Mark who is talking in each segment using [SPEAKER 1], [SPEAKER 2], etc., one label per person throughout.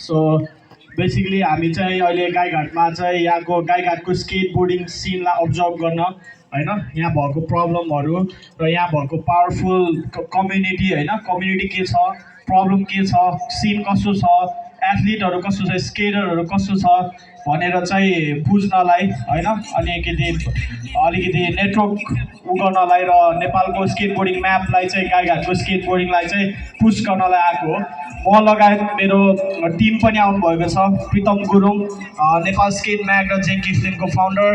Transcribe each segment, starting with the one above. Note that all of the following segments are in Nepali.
[SPEAKER 1] सो बेसिकली हामी चाहिँ अहिले गाईघाटमा चाहिँ यहाँको गाईघाटको स्केट बोर्डिङ सिनलाई अब्जर्भ गर्न होइन, यहाँ भएको प्रब्लमहरू र यहाँ भएको पावरफुल कम्युनिटी होइन, कम्युनिटी के छ, प्रब्लम के छ, सिन कस्तो छ, एथलिटहरू कस्तो छ, स्केटरहरू कस्तो छ भनेर चाहिँ बुझ्नलाई होइन, अलिकति नेटवर्क उ गर्नलाई र नेपालको स्केट बोर्डिङ म्यापलाई चाहिँ गाईघाटको स्केट बोर्डिङलाई चाहिँ पुस गर्नलाई आएको हो। म लगायत मेरो टिम पनि आउनुभएको छ, प्रितम गुरुङ नेपाल स्केट म्याग र जेङ्की फिल्मको फाउन्डर,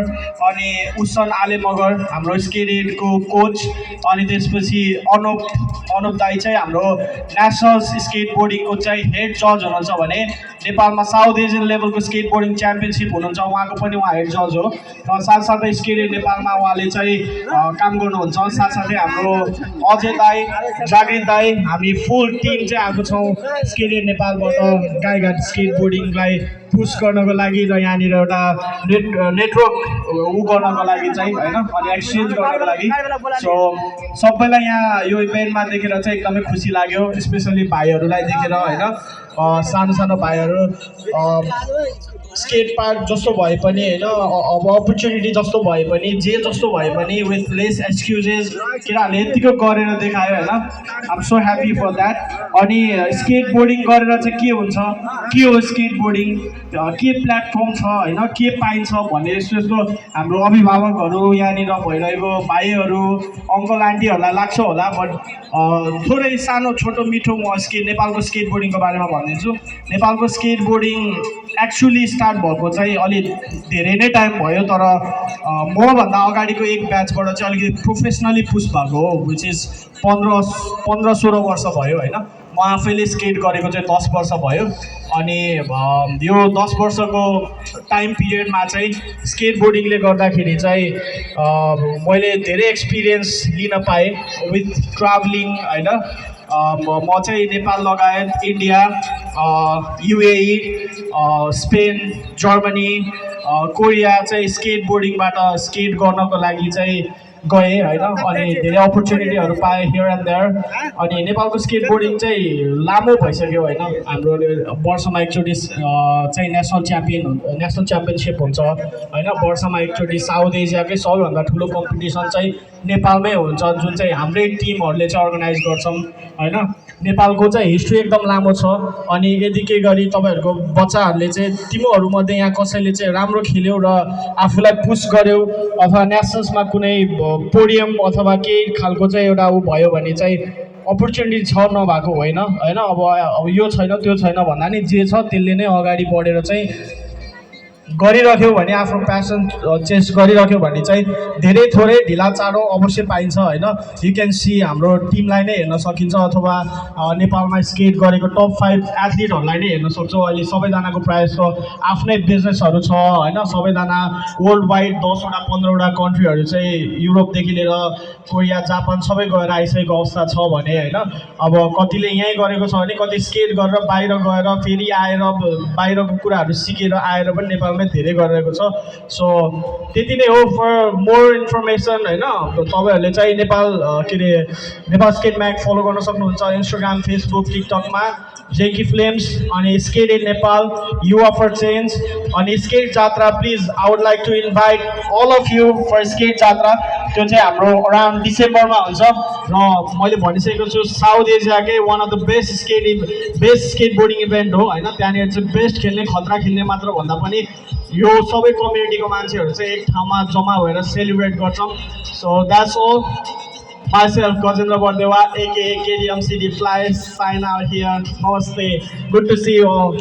[SPEAKER 1] अनि उसन आले मगर हाम्रो स्केट एडको कोच, अनि त्यसपछि अनुप दाई चाहिँ हाम्रो नेसनल स्केट बोर्डिङको चाहिँ हेड जज हुनुहुन्छ भने नेपालमा साउथ एसियन लेभलको स्केट बोर्डिङ च्याम्पियनसिप हुनुहुन्छ, उहाँ हेड जज हो र साथसाथै स्केट एड नेपालमा उहाँले चाहिँ काम गर्नुहुन्छ। साथसाथै हाम्रो अजय दाई, जागृत दाई, हामी फुल टिम चाहिँ आएको छौँ स्केट एड नेपालबाट गाईघाट स्केट बोर्डिङलाई पुस गर्नको लागि र यहाँनिर एउटा नेटवर्क उ गर्नको लागि चाहिँ होइन, अनि एक्सचेन्ज गर्नको लागि। सो सबैलाई यहाँ यो इभेन्टमा देखेर चाहिँ एकदमै खुसी लाग्यो, स्पेसली भाइहरूलाई देखेर होइन, सानो सानो भाइहरू स्केट पार्क जस्तो भए पनि होइन, अब अपर्च्युनिटी जस्तो भए पनि, जे जस्तो भए पनि विथ लेस एक्सक्युजेस केटाहरूले यत्तिको गरेर देखायो होइन। I am so happy for that. अनि स्केट बोर्डिङ गरेर चाहिँ के हुन्छ, के हो स्केट बोर्डिङ, के प्लेटफर्म छ होइन, के पाइन्छ भन्ने यस्तो हाम्रो अभिभावकहरू यहाँनिर भइरहेको भाइहरू अङ्कल आन्टीहरूलाई लाग्छ होला, बट थोरै सानो छोटो मिठो म नेपालको स्केट बोर्डिङको बारेमा भनिदिन्छु। नेपालको स्केट बोर्डिङ एक्चुली स्टार्ट भएको चाहिँ अलिक धेरै नै टाइम भयो, तर मभन्दा अगाडिको एक ब्याचबाट चाहिँ अलिकति प्रोफेसनली पुस भएको हो, विच इज 15-16 वर्ष भयो होइन। म आफैले स्केट गरेको चाहिँ 10 वर्ष भयो, अनि यो 10 वर्षको टाइम पिरियडमा चाहिँ स्केट बोर्डिङले गर्दाखेरि चाहिँ मैले धेरै एक्सपिरियन्स लिन पाएँ विथ ट्राभलिङ होइन। म चाहिँ नेपाल लगायत India, UAE, Spain, Germany, Korea चाहिँ स्केट बोर्डिङबाट स्केट गर्नको लागि चाहिँ गएँ होइन, अनि धेरै अपर्च्युनिटीहरू पाएँ हियर एन्ड देयर। अनि नेपालको स्केट बोर्डिङ चाहिँ लामो भइसक्यो होइन, हाम्रो वर्षमा एकचोटि चाहिँ नेसनल च्याम्पियनसिप हुन्छ होइन, वर्षमा एकचोटि साउथ एसियाकै सबैभन्दा ठुलो कम्पिटिसन चाहिँ नेपालमै हुन्छ, जुन चाहिँ हाम्रै टिमहरूले चाहिँ अर्गनाइज गर्छौँ होइन। नेपालको चाहिँ हिस्ट्री एकदम लामो छ, अनि यदि के गरी तपाईँहरूको बच्चाहरूले चाहिँ तिमीहरूमध्ये यहाँ कसैले चाहिँ राम्रो खेल्यौ र आफूलाई पुस गर्यौ अथवा नेसनल्समा कुनै पोडियम अथवा केही खालको चाहिँ एउटा ऊ भयो भने चाहिँ अपर्च्युनिटी छ, नभएको होइन होइन। अब यो छैन त्यो छैन भन्दा नि जे छ त्यसले नै अगाडि बढेर चाहिँ गरिराख्यो भने, आफ्नो प्यासन चेस गरिराख्यो भने चाहिँ धेरै थोरै ढिला चाँडो अवश्य पाइन्छ होइन। यु क्यान सी हाम्रो टिमलाई नै हेर्न सकिन्छ, अथवा नेपालमा स्केट गरेको टप 5 एथलिटहरूलाई नै हेर्न सक्छौँ। अहिले सबैजनाको प्रायः जस्तो आफ्नै बिजनेसहरू छ होइन, सबैजना वर्ल्ड वाइड 10वटा 15वटा कन्ट्रीहरू चाहिँ युरोपदेखि लिएर कोरिया, जापान सबै गएर आइसकेको अवस्था छ भने होइन। अब कतिले यहीँ गरेको छ भने कति स्केट गरेर बाहिर गएर फेरि आएर बाहिरको कुराहरू सिकेर आएर पनि नेपालमै धेरै गरिरहेको छ। सो त्यति नै हो फर मोर इन्फर्मेसन होइन। तपाईँहरूले चाहिँ नेपाल स्केट म्याग फलो गर्न सक्नुहुन्छ इन्स्टाग्राम, फेसबुक, टिकटकमा जेकी फिल्म्स, अनि skate in Nepal, Yuwa for change, अनि skate Jatra. Please I would like to invite all of you for skate Jatra. त्यो चाहिँ हाम्रो अराउन्ड डिसेम्बरमा हुन्छ र मैले भनिसकेको छु साउथ एसियाकै one of the best skateboarding event हो होइन। त्यहाँनिर चाहिँ बेस्ट खेल्ने, खतरा खेल्ने मात्र भन्दा पनि यो सबै कम्युनिटीको मान्छेहरू चाहिँ एक ठाउँमा जम्मा भएर सेलिब्रेट गर्छौँ। So that's all. Myself, Gajendra Bardewa, aka KDM City Fly, sign out here. Namaste. Good to see you all.